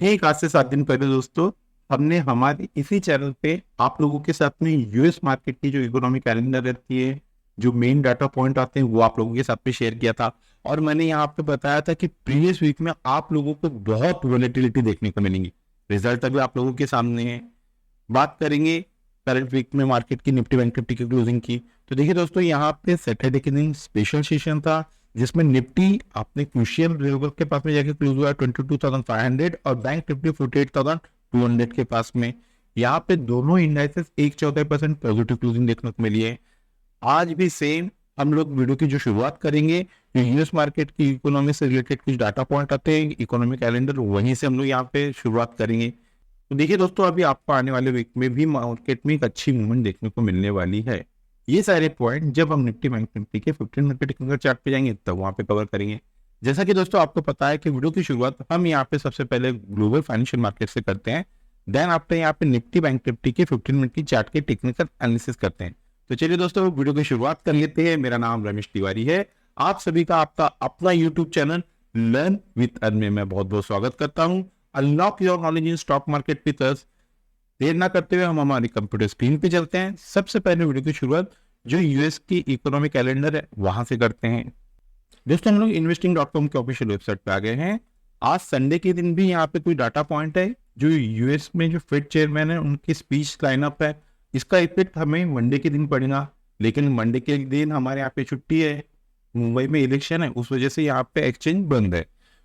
ठीक आज से 7 दिन पहले दोस्तों हमने हमारे इसी चैनल पे आप लोगों के साथ में यूएस मार्केट की जो इकोनॉमिक कैलेंडर रहती है, जो मेन डाटा पॉइंट आते हैं वो आप लोगों के साथ में शेयर किया था। और मैंने यहाँ पे बताया था कि प्रीवियस वीक में आप लोगों को बहुत वोलेटिलिटी देखने को मिलेंगी। रिजल्ट अभी आप लोगों के सामने है। बात करेंगे करंट वीक में मार्केट की निफ्टी बैंक निफ्टी की क्लोजिंग की। तो देखिए दोस्तों, यहाँ पे सैटरडे के दिन स्पेशल सेशन था जिसमें निफ्टी अपने क्रूशियल लेवल के पास में जाके क्लोज हुआ 22,500 और बैंक निफ्टी 48,200 के पास में। यहाँ पे दोनों इंडाइसेस 1.14% पॉजिटिव क्लोजिंग देखने को मिली है। आज भी सेम हम लोग वीडियो की जो शुरुआत करेंगे, जो यूएस मार्केट की इकोनॉमी से रिलेटेड कुछ डाटा पॉइंट आते हैं इकोनॉमिक कैलेंडर, वहीं से हम लोग यहाँ पे शुरुआत करेंगे। तो देखिए दोस्तों, अभी आपको आने वाले वीक में भी मार्केट में एक अच्छी मूवमेंट देखने को मिलने वाली है। ये सारे पॉइंट जब हम निफ्टी बैंक निफ्टी के 15 मिनट टेक्निकल चार्ट पे जाएंगे तब वहां पे कवर करेंगे। जैसा कि दोस्तों आपको पता है कि वीडियो की शुरुआत हम यहाँ पे सबसे पहले ग्लोबल फाइनेंशियल मार्केट से करते हैं, देन आपने यहाँ पे निफ्टी बैंक निफ्टी के 15 मिनट की चार्ट के टेक्निकल एनालिसिस करते हैं। तो चलिए दोस्तों, वीडियो की शुरुआत कर लेते हैं। मेरा नाम रमेश तिवारी है। आप सभी का आपका अपना YouTube channel learn with earn में मैं बहुत बहुत स्वागत करता हूँ। Unlock your knowledge in stock market with us. देर ना करते हुए हम हमारी कंप्यूटर स्क्रीन पे चलते हैं। सबसे पहले वीडियो की शुरुआत जो यूएस की इकोनॉमिक कैलेंडर है वहां से करते हैं। दोस्तों, हम लोग investing.com के ऑफिशियल वेबसाइट पे आ गए हैं। आज संडे के दिन भी यहाँ पे कोई डाटा पॉइंट है जो यूएस में जो फेड चेयरमैन है उनकी स्पीच लाइनअप है, इसका इफेक्ट हमें मंडे के दिन पड़ेगा। लेकिन मंडे के दिन हमारे यहाँ पे छुट्टी है, मुंबई में इलेक्शन है, उस वजह से यहाँ पे एक्सचेंज बंद है।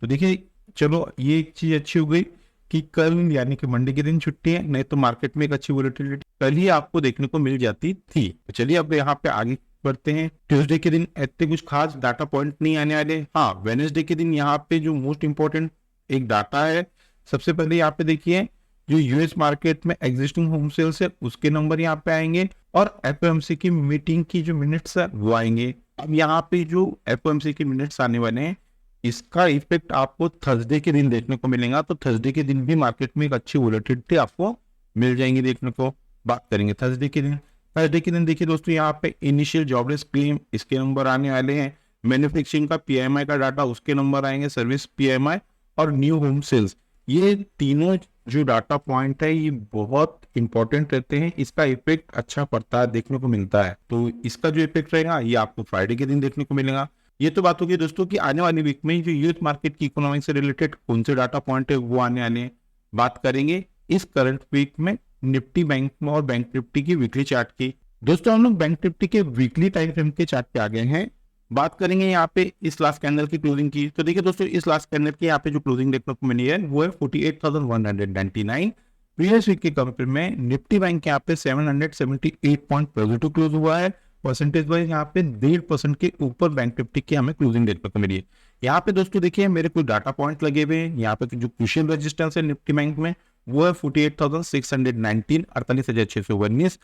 तो देखिए, चलो ये एक चीज अच्छी हो गई कि कल यानी कि मंडे के दिन छुट्टी है, नहीं तो मार्केट में एक अच्छी वोलेटिलिटी कल ही आपको देखने को मिल जाती थी। तो चलिए अब यहाँ पे आगे बढ़ते हैं। ट्यूसडे के दिन इतने कुछ खास डाटा पॉइंट नहीं आने वाले। हाँ, वेडनेसडे के दिन यहाँ पे जो मोस्ट इंपॉर्टेंट एक डाटा है, सबसे पहले यहाँ पे देखिए जो यूएस मार्केट में एग्जिस्टिंग होम सेल्स है उसके नंबर यहाँ पे आएंगे और एफओएमसी की मीटिंग की जो मिनट्स है वो आएंगे। अब यहाँ पे जो एफओएमसी के मिनट्स आने वाले हैं इसका इफेक्ट आपको थर्सडे के दिन देखने को मिलेगा। तो थर्सडे के दिन भी मार्केट में एक अच्छी वोलेटिलिटी आपको मिल जाएंगी देखने को। बात करेंगे थर्सडे के दिन। थर्सडे के दिन देखिए दोस्तों, यहाँ पे इनिशियल जॉबलेस क्लेम इसके नंबर आने वाले हैं। मैन्युफैक्चरिंग का पीएमआई का डाटा उसके नंबर आएंगे, सर्विस पीएमआई और न्यू होम सेल्स। ये तीनों जो डाटा पॉइंट है ये बहुत इंपॉर्टेंट रहते हैं। इसका इफेक्ट अच्छा पड़ता है देखने को मिलता है। तो इसका जो इफेक्ट रहेगा ये आपको फ्राइडे के दिन देखने को मिलेगा। ये तो बात होगी दोस्तों कि आने वाली वीक में जो यूएस मार्केट की इकोनॉमिक से रिलेटेड कौन से डाटा पॉइंट है वो आने वाले हैं। बात करेंगे इस करंट वीक में निफ्टी बैंक में और बैंक निफ्टी की वीकली चार्ट की। दोस्तों, हम लोग बैंक निफ्टी के वीकली टाइम फ्रेम के चार्ट पे आ गए हैं। बात करेंगे यहाँ पे इस लास्ट कैंडल की क्लोजिंग की। तो देखिए दोस्तों, इस लास्ट कैंडल की यहाँ पे जो क्लोजिंग देखने को मिली है वो है 48,199। प्रीवियस वीक के कंपेयर में निफ्टी बैंक यहाँ पे 778 पॉइंट पॉजिटिव क्लोज हुआ है। परसेंटेज वाइज यहाँ पे 1.5% के ऊपर बैंक निफ्टी की हमें क्लोजिंग देखने को मिली है। यहाँ पे दोस्तों देखिए मेरे कुछ डाटा पॉइंट लगे हुए हैं। यहाँ पे जो क्रूशियल रेजिस्टेंस है निफ्टी बैंक में वो है 48,619, 48,619।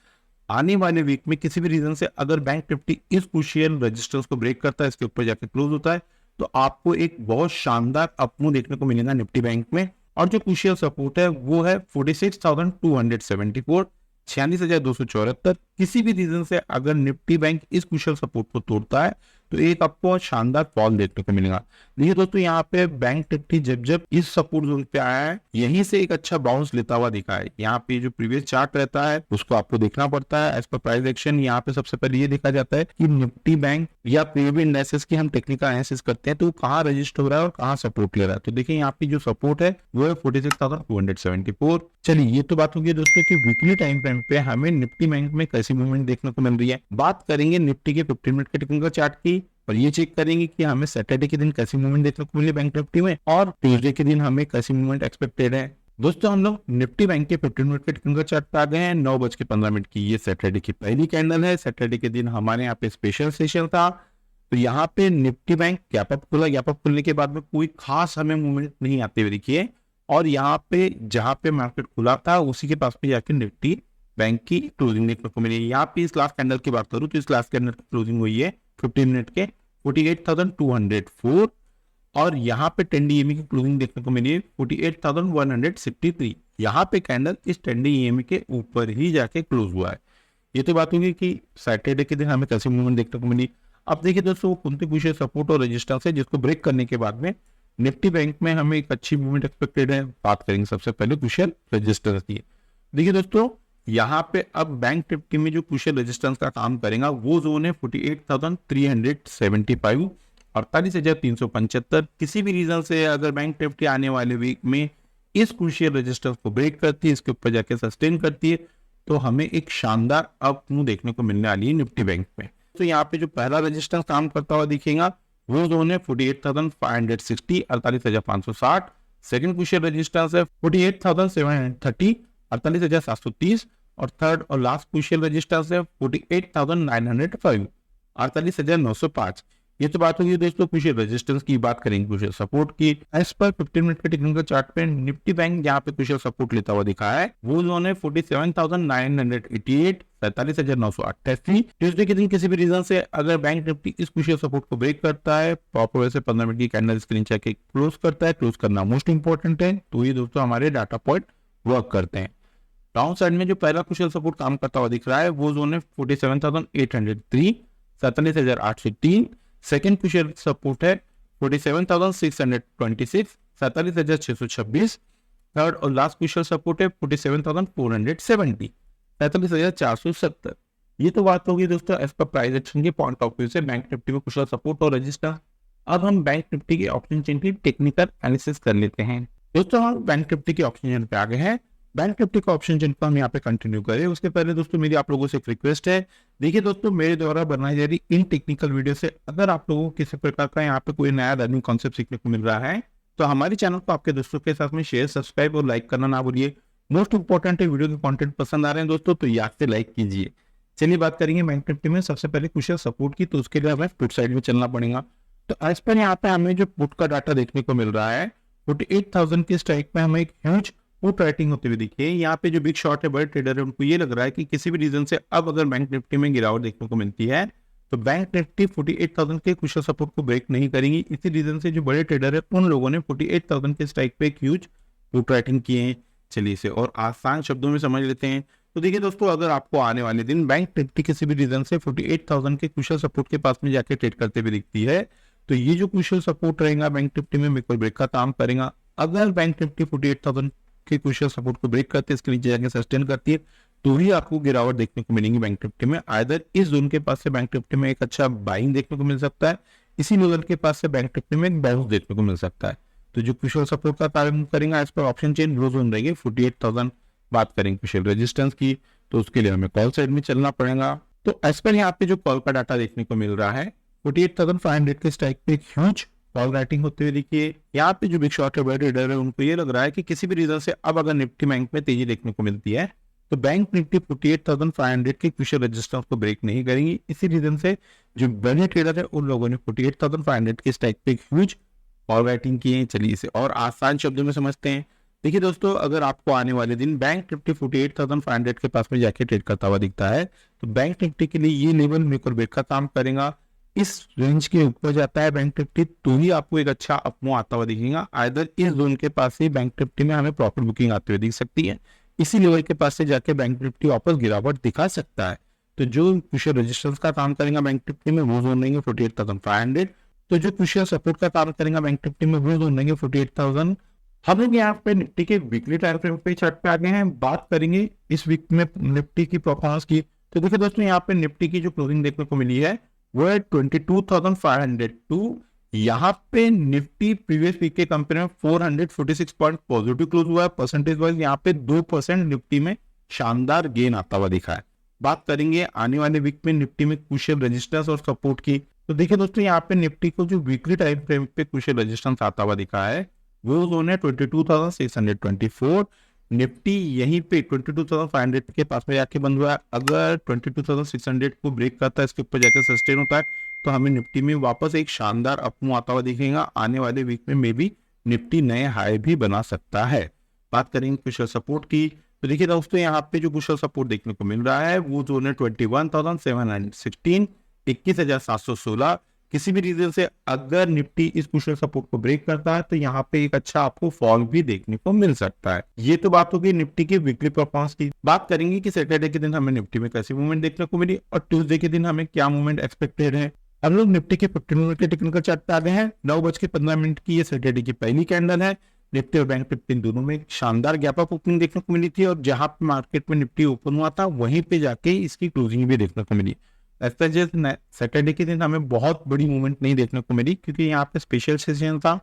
आने वाले वीक में किसी भी रीजन से अगर बैंक निफ्टी इस क्रूशियल रेजिस्टेंस को ब्रेक करता है, इसके ऊपर जाके क्लोज होता है, तो आपको एक बहुत शानदार अपमूव देखने को मिलेगा निफ्टी बैंक में। और जो क्रूशियल सपोर्ट है वो है 46,274, 46,274। किसी भी रीजन से अगर निफ्टी बैंक इस क्रूशियल सपोर्ट को तोड़ता है तो एक आपको शानदार फॉल देखने को मिलेगा। देखिए दोस्तों, यहाँ पे बैंक निफ्टी जब जब इस सपोर्ट जोन पे आया है यहीं से एक अच्छा बाउंस लेता हुआ दिखा है। यहाँ पे जो प्रीवियस चार्ट रहता है उसको आपको देखना पड़ता है एज पर प्राइस एक्शन। यहाँ पे सबसे पहले ये देखा जाता है कि निफ्टी बैंक या प्रीवियस इंडाइसेस की हम टेक्निकल एनालिसिस करते हैं तो कहाँ रजिस्टर हो रहा है और कहाँ सपोर्ट ले रहा है। तो देखिए यहाँ पे जो सपोर्ट है वो है 46,274। चलिए, ये तो बात होगी दोस्तों की वीकली टाइम फ्रेम पे हमें निफ्टी बैंक में कैसी मूवमेंट देखने को मिल रही है। बात करेंगे निफ्टी के 15 मिनट के टेक्निकल चार्ट की और ये चेक करेंगे कि हमें सैटरडे के दिन कैसी मूवमेंट देखने को मिली बैंक निफ्टी में और ट्यूसडे के दिन हमें कैसी मूवमेंट एक्सपेक्टेड है। दोस्तों, हम लोग निफ्टी बैंक के 15 मिनट के टेक्निकल चार्ट पे आ गए हैं। 9:15 की ये सैटरडे की पहली कैंडल है। सैटरडे के दिन हमारे यहाँ पे स्पेशल सेशन था। तो यहाँ पे निफ्टी बैंक गैप अप खुला। गैप अप खुलने के बाद में कोई खास हमें मूवमेंट नहीं आते हुए दिखिए और यहाँ पे जहाँ पे मार्केट खुला था उसी के पास में जाके निफ्टी बैंक की क्लोजिंग देखने को मिली। यहाँ पे इस लास्ट कैंडल की बात करूँ तो इस लास्ट कैंडल की क्लोजिंग हुई है 15 मिनट के 48,204 और यहाँ पे 10 DME की क्लोजिंग देखने को मिली है 48,163। यहाँ पे कैंडल इस 10 DME के ऊपर ही जाके क्लोज हुआ है। ये तो बात होगी कि सैटरडे के दिन हमें कैसी मूवमेंट देखने को मिली। अब देखिए दोस्तों, वो कुंती कुशे सपोर्ट और रेजिस्टेंस है जिसको ब्रेक करने के बाद में निफ्टी बैंक में हमें एक अच्छी मूवमेंट एक्सपेक्टेड है। बात करेंगे सबसे पहले क्रूशियल रेजिस्टेंस की। देखिए दोस्तों, यहाँ पे अब बैंक निफ्टी में जो क्रूशियल रेजिस्टेंस का काम करेगा वो जोन है 48,375, 48,375। किसी भी रीजन से अगर बैंक निफ्टी आने वाले वीक में इस क्रूशियल रेजिस्टेंस को ब्रेक करती है, इसके ऊपर जाके सस्टेन करती है, तो हमें एक शानदार अप मूव देखने को मिलने वाली है निफ्टी बैंक में। तो यहाँ पे जो पहला रेजिस्टेंस काम करता हुआ दिखेगा वो जोन है 48,560, 48,560। सेकंड क्रूशियल रेजिस्टेंस है 48,730, 48,730। और थर्ड और लास्ट क्रूशियल रेजिस्टेंस है 48,905, 48,905। ये तो बात होगी दोस्तों क्रूशियल रेजिस्टेंस की। बात करेंगे क्रूशियल सपोर्ट की। एज पर 15 मिनट के टेक्निकल चार्ट पे निफ्टी बैंक जहाँ पे क्रूशियल सपोर्ट लेता हुआ दिखा है वो जोन है 47,988, 47,988। ट्यूसडे के दिन किसी भी रीजन से अगर बैंक निफ्टी इस क्रूशियल सपोर्ट को ब्रेक करता है, प्रॉपर वे से 15 मिनट की कैंडल स्क्रीन चेक क्लोज करता है, क्लोज करना मोस्ट इंपॉर्टेंट है, तो ये दोस्तों हमारे डाटा पॉइंट वर्क करते हैं। डाउन साइड में जो पहला क्रूशियल सपोर्ट काम करता हुआ दिख रहा है वो जोन है 47,803, 47,803। सेकेंड क्रूशियल सपोर्ट है 47,626, 47,626। थर्ड और लास्ट क्रूशियल सपोर्ट है 47,470, 47,470। ये तो बात होगी दोस्तों एज पर प्राइस एक्शन के पॉइंट ऑफ व्यू से बैंक निफ्टी में क्रूशियल सपोर्ट और रेजिस्टेंस। अब हम बैंक निफ्टी के ऑप्शन चेन की टेक्निकल एनालिसिस कर लेते हैं। दोस्तों हम बैंक निफ्टी के ऑप्शन चेन पे आ गए हैं। बैंक निफ्टी का ऑप्शन चेन को हम यहाँ पे कंटिन्यू करें उसके पहले दोस्तों मेरी आप लोगों से एक रिक्वेस्ट है। देखिए दोस्तों, मेरे द्वारा बनाई जा रही इन टेक्निकल वीडियो से अगर आप लोगों को किसी प्रकार का यहाँ पे कोई नया लर्निंग कॉन्सेप्ट सीखने को मिल रहा है तो हमारे चैनल को आपके दोस्तों के साथ में शेयर, सब्सक्राइब और लाइक करना ना भूलिए। मोस्ट इंपॉर्टेंट है, वीडियो के कंटेंट पसंद आ रहे हैं दोस्तों तो याद से लाइक कीजिए। चलिए बात करेंगे बैंक निफ्टी में सबसे पहले क्रूशियल सपोर्ट की, तो उसके लिए हमें पुट साइड में चलना पड़ेगा। तो एज पर यहाँ पे हमें जो पुट का डाटा देखने को मिल रहा है 48,000 के स्ट्राइक पे हमें एक ह्यूज पुट राइटिंग होते हुए दिखी है। यहाँ पे जो बिग शॉट है, बड़े ट्रेडर है, उनको ये लग रहा है कि किसी भी रीजन से अब अगर बैंक निफ्टी में गिरावट देखने को मिलती है तो बैंक निफ्टी 48,000 के क्रूशियल सपोर्ट को ब्रेक नहीं करेंगी। इसी रीजन से जो बड़े ट्रेडर है उन लोगों ने 48,000 के स्ट्राइक पे एक ह्यूज पुट राइटिंग किए हैं। चलिए इसे और आसान शब्दों में समझ लेते हैं। तो देखिए दोस्तों, अगर आपको आने वाले दिन बैंक निफ्टी किसी भी रीजन से 48,000 के क्रूशियल सपोर्ट के पास में जाके ट्रेड करते हुए दिखती है तो ये जो क्रूशियल सपोर्ट रहेगा बैंक निफ्टी में मेक और ब्रेक का काम करेगा। अगर बैंक निफ्टी 48,000 के क्रूशियल सपोर्ट को ब्रेक करते है, इसके नीचे जाके सस्टेन करती है, तो ही आपको गिरावट देखने को मिलेगी बैंक निफ्टी में। आइदर इस जोन के पास से बैंक निफ्टी में एक अच्छा बाइंग देखने को मिल सकता है, इसी लेवल के पास से बैंक निफ्टी में एक बाउंस देखने को मिल सकता है। तो जो क्रूशियल सपोर्ट का काम करेगा इस पर ऑप्शन चेन वो जोन रहेगी 48,000। बात करेंगे क्रूशियल रेजिस्टेंस की, तो उसके लिए हमें कॉल साइड में चलना पड़ेगा। तो एज पर यहाँ पे जो कॉल का डाटा देखने को मिल रहा है 48,500 के स्ट्राइक पे एक ह्यूज कॉल राइटिंग होते हुए देखिए। यहाँ पे जो बिग शॉट है, बड़े ट्रेडर है, उनको ये लग रहा है कि किसी भी रीजन से अब अगर निफ्टी बैंक में तेजी देखने को मिलती है तो बैंक निफ्टी 48,500 के क्रूशियल रेजिस्टेंस को ब्रेक नहीं करेंगी। इसी रीजन से जो बड़े ट्रेडर है उन लोगों ने 48,500 के स्ट्राइक पे एक ह्यूज कॉल राइटिंग की है। चलिए इसे और आसान शब्दों में समझते हैं। देखिए दोस्तों, अगर आपको आने वाले दिन बैंक निफ्टी 48,500 के पास में जाके ट्रेड करता हुआ दिखता है तो बैंक निफ्टी के लिए ये लेवल मेक और ब्रेक का काम करेगा। इस रेंज के ऊपर जाता है बैंक निफ्टी तो ही आपको एक अच्छा अपमूव आता हुआ दिखेगा। आइदर इस जोन के पास से बैंक निफ्टी में हमें प्रॉफिट बुकिंग आते हुए दिख सकती है, इसी लेवल के पास से जाके बैंक निफ्टी वापस गिरावट दिखा सकता है। तो जो क्रूशियल रेजिस्टेंस का काम करेगा बैंक निफ्टी में वो जोन रहेंगे 48,500। तो जो क्रूशियल सपोर्ट का काम करेगा बैंक निफ्टी में वो जोन रहेंगे 48,000। हम लोग यहाँ पे निफ्टी के वीकली टाइम फ्रेम पे चार्ट पे आ गए हैं। बात करेंगे इस वीक में निफ्टी की परफॉर्मेंस की। तो देखिए दोस्तों, यहाँ पे निफ्टी की जो क्लोजिंग देखने को मिली है वो है 22,502। यहाँ पे निफ्टी प्रीवियस वीक के कंपेयर में 446 पॉइंट पॉजिटिव क्लोज हुआ है। परसेंटेज वाइज यहाँ पे 2% निफ्टी में शानदार गेन आता हुआ दिखा है। बात करेंगे आने वाले वीक में निफ्टी में क्रूशियल रेजिस्टेंस और सपोर्ट की। तो देखिए दोस्तों, यहाँ पे निफ्टी को जो वीकली टाइम फ्रेम पे क्रूशियल रेजिस्टेंस आता हुआ दिखा है वो जोन है 22,624। निफ्टी यहीं पे 22,500 के पास में जाके बंद हुआ है। अगर 22,600 को ब्रेक करता है, इसके ऊपर जाकर सस्टेन होता है तो हमें निफ्टी में वापस एक शानदार अपमूव आता हुआ दिखेगा। आने वाले वीक में मे बी निफ्टी नए हाई भी बना सकता है। बात करेंगे क्रूशियल सपोर्ट की। तो देखिए दोस्तों, यहाँ पे जो क्रूशियल सपोर्ट देखने को मिल रहा है वो जोन है 21,716, 21,716। किसी भी रीजन से अगर निफ्टी इस क्रूशियल सपोर्ट को ब्रेक करता है तो यहाँ पे एक अच्छा आपको फॉल भी देखने को मिल सकता है। ये तो बात होगी निफ्टी की वीकली परफॉर्मेंस की। बात करेंगे कि सैटरडे के दिन हमें निफ्टी में कैसी मूवमेंट देखने को मिली और ट्यूसडे के दिन हमें क्या मूवमेंट एक्सपेक्टेड है। हम लोग निफ्टी के 15 मिनट के टेक्निकल चार्ट पे आ गए हैं। 9:15 की ये सैटरडे की पहली कैंडल है। निफ्टी और बैंक निफ्टी दोनों में एक शानदार गैप अप ओपनिंग देखने को मिली थी और जहां पे मार्केट में निफ्टी ओपन हुआ था वहीं पे जाके इसकी क्लोजिंग भी देखने को मिली। ऐसा जैसे सैटरडे के दिन हमें बहुत बड़ी मूवमेंट नहीं देखने को मिली क्योंकि यहाँ पे स्पेशल सेशन था।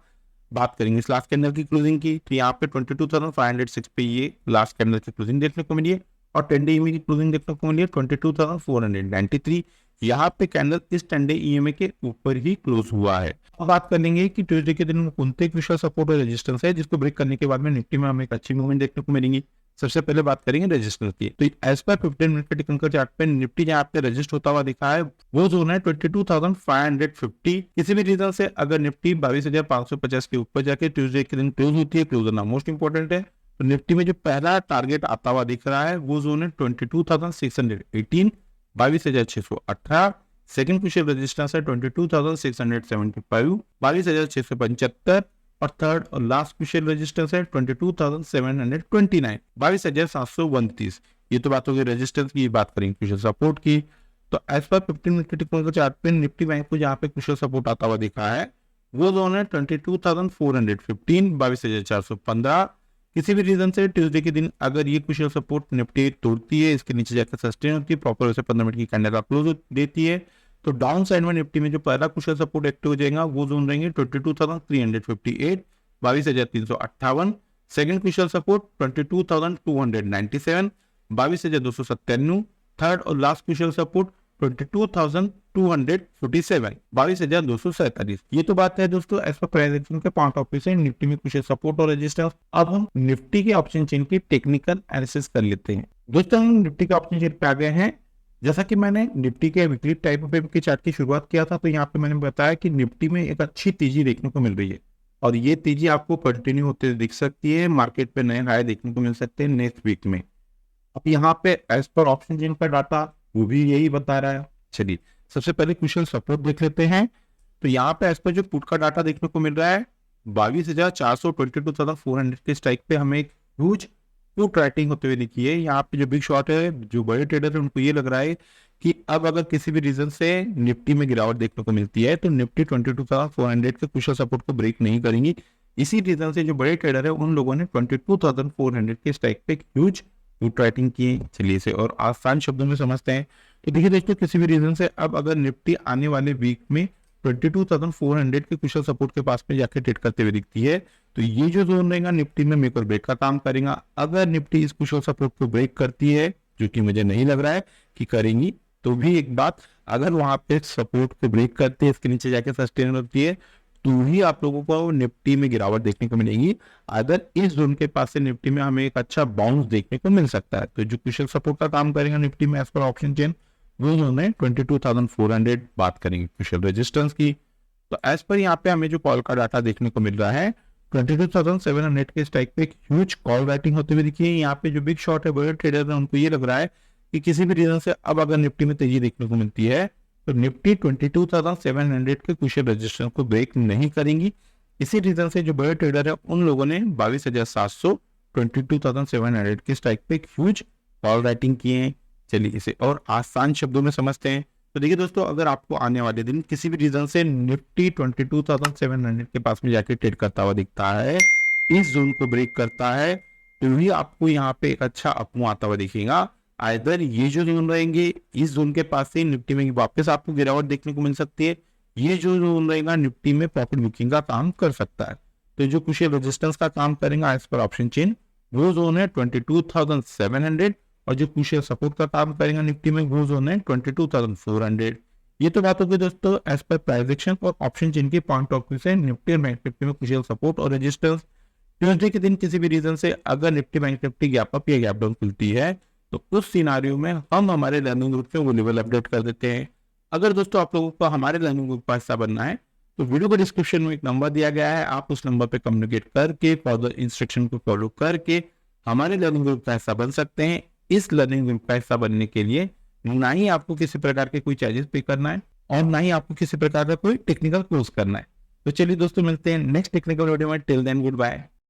बात करेंगे इस लास्ट कैंडल की क्लोजिंग की, तो यहाँ पे 22,506 पे ये लास्ट कैंडल की क्लोजिंग देखने को मिली है और 10 डे ईएमए की क्लोजिंग देखने को मिली है 22,493। यहाँ पे कैंडल इस 10 डे ईएमए के ऊपर ही क्लोज हुआ है। अब बात कर लेंगे कि ट्यूसडे के दिन में कौन से क्रूशियल सपोर्ट और रेजिस्टेंस है जिसको ब्रेक करने के बाद में निफ्टी में हमें एक अच्छी मूवमेंट देखने को मिलेंगी। सबसे पहले बात करेंगे रेजिस्टेंस की, तो एज पर 15 मिनट के टेक्निकल चार्ट पे निफ्टी जहाँ पे रजिस्ट होता हुआ दिखा है वो जोन है 22,550। किसी भी रीजन से अगर निफ्टी 22,550 के ऊपर जाके ट्यूसडे के दिन क्लोज होती है, क्लोज होना मोस्ट इंपॉर्टेंट है, तो निफ्टी में जो पहला टारगेट आता हुआ दिख रहा है वो जोन है 22,618, 22,618। सेकंड क्रूशियल रेजिस्टेंस है 22,675, 22,675 और थर्ड और लास्ट क्रूशियल रेजिस्टेंस है 22,729, 22,729। ये तो बात हो गई रेजिस्टेंस की। बात करेंगे क्रूशियल सपोर्ट की, तो एज पर 15 मिनट के टेक्निकल चार्ट पे निफ्टी बैंक को जहाँ पे क्रूशियल सपोर्ट आता हुआ दिखा है वो जोन है 22,415, 22,415। किसी भी रीजन से ट्यूसडे के दिन अगर ये क्रूशियल सपोर्ट निफ्टी तोड़ती है, इसके नीचे जाकर सस्टेन होती है, प्रॉपर वैसे 15 मिनट की कैंडल क्लोज देती है, तो डाउन साइड में निफ्टी में जो पहला क्रूशियल सपोर्ट एक्टिव हो जाएगा वो जोन रहेंगे 22,358, 22,358। Second crucial support 22,297, 22,297। थर्ड और लास्ट क्रूशियल सपोर्ट 22,247, 22,247। ये तो बात है दोस्तों एज पर प्राइस एक्शन के पॉइंट ऑफ व्यू से निफ्टी में कुछ सपोर्ट और रेजिस्टेंस। अब हम निफ्टी के ऑप्शन चेन की टेक्निकल एनालिसिस कर लेते हैं। दोस्तों हम निफ्टी के ऑप्शन चेन पे आ गए हैं। जैसा कि मैंने निफ्टी के वीकली टाइप ऑफ के चार्ट की शुरुआत किया था, तो यहाँ पे मैंने बताया कि निफ्टी में एक अच्छी तेजी देखने को मिल रही है और ये तेजी आपको कंटिन्यू होते दिख सकती है। मार्केट पे नए हाई देखने को मिल सकते हैं नेक्स्ट वीक में। अब यहाँ पे एज पर ऑप्शन चेन का डाटा वो भी यही बता रहा है। चलिए सबसे पहले क्रूशियल सपोर्ट देख लेते हैं, तो यहाँ पे एज पर जो पुट का डाटा देखने को मिल रहा है 22,422,400 के स्ट्राइक पे हमें एक ह्यूज पुट राइटिंग होते हुए दिखी है। यहाँ पे जो बिग शॉट है, जो बड़े ट्रेडर है, उनको ये लग रहा है कि अब अगर किसी भी रीजन से निफ्टी में गिरावट देखने को मिलती है तो निफ्टी 22,400 के क्रूशियल सपोर्ट को ब्रेक नहीं करेंगी। इसी रीजन से जो बड़े ट्रेडर है उन लोगों ने 22,400 के स्ट्राइक पे ह्यूज पुट राइटिंग की। चलिए इसे और आसान शब्दों में समझते हैं। तो देखिए दोस्तों, किसी भी रीजन से अब अगर निफ्टी आने वाले वीक में 22,400 के क्रूशियल सपोर्ट के पास में जाके ट्रेड करते हुए दिखती है, तो ये जो जोन रहेगा निफ्टी में मेक और ब्रेक का काम करेगा। अगर निफ्टी इस क्रूशियल सपोर्ट को ब्रेक करती है, जो कि मुझे नहीं लग रहा है कि करेंगी, तो भी एक बात, अगर वहां पे सपोर्ट को ब्रेक करती है, इसके नीचे जाके सस्टेन होती है, तो ही आप लोगों को निफ्टी में गिरावट देखने को मिलेगी। अगर इस जोन के पास से निफ्टी में हमें एक अच्छा बाउंस देखने को मिल सकता है। तो जो क्रूशियल सपोर्ट का काम करेगा निफ्टी में एज पर ऑप्शन चेन वो जोन है 22,400। बात करेंगे क्रूशियल रेजिस्टेंस की, तो एज पर यहाँ पे हमें जो कॉल का डाटा देखने को मिल रहा है 22,700 के स्ट्राइक पे एक ह्यूज कॉल राइटिंग होते हुए दिखिए। यहाँ पे जो बिग शॉट है, बड़े ट्रेडर है, उनको ये लग रहा है कि किसी भी रीजन से अब अगर निफ्टी में तेजी देखने को मिलती है तो निफ्टी 22,700 के क्रूशियल रेजिस्टेंस को ब्रेक नहीं करेंगी। इसी रीजन से जो बड़े ट्रेडर है उन लोगों ने 22,700, 22,700 के स्ट्राइक पे एक ह्यूज कॉल राइटिंग किए हैं। चलिए इसे और आसान शब्दों में समझते हैं। तो देखिए दोस्तों, अगर आपको आने वाले दिन किसी भी रीजन से निफ्टी 22,700 के पास में जाके ट्रेड करता हुआ दिखता है, इस जोन को ब्रेक करता है, तो भी आपको यहाँ पे एक अच्छा अपमूव आता हुआ दिखेगा। आइदर ये जो जोन रहेंगे, इस जोन के पास से निफ्टी में वापस आपको गिरावट देखने को मिल सकती है, ये जो जोन रहेगा निफ्टी में प्रॉफिट बुकिंग का काम कर सकता है। तो जो कुछ रेजिस्टेंस का काम करेगा एज पर ऑप्शन चेन वो जोन है 22,700 और जो क्रूशियल सपोर्ट का काम करेगा निफ्टी में वो जोन है 22,400। ये तो बात होगी दोस्तों एज पर प्राइस एक्शन और ऑप्शन चेन के पॉइंट ऑफ व्यू से निफ्टी और बैंक निफ्टी में क्रूशियल सपोर्ट और रेजिस्टेंस। ट्यूसडे के दिन किसी भी रीजन से अगर Nifty bank Nifty gap up या गैप डाउन खुलती है तो उस सिनारियो में हम हमारे लर्निंग ग्रुप में वो लेवल अपडेट कर देते हैं। अगर दोस्तों आप लोगों को हमारे लर्निंग ग्रुप का हिस्सा बनना है तो वीडियो के डिस्क्रिप्शन में एक नंबर दिया गया है, आप उस नंबर पे कम्युनिकेट करके फर्दर इंस्ट्रक्शन को फॉलो करके हमारे लर्निंग ग्रुप का हिस्सा बन सकते हैं। इस लर्निंग ग्रुप का हिस्सा बनने के लिए ना ही आपको किसी प्रकार के कोई चार्जेस पे करना है और ना ही आपको किसी प्रकार का कोई टेक्निकल कोर्स करना है। तो चलिए दोस्तों, मिलते हैं नेक्स्ट टेक्निकल वीडियो में। Till then good bye.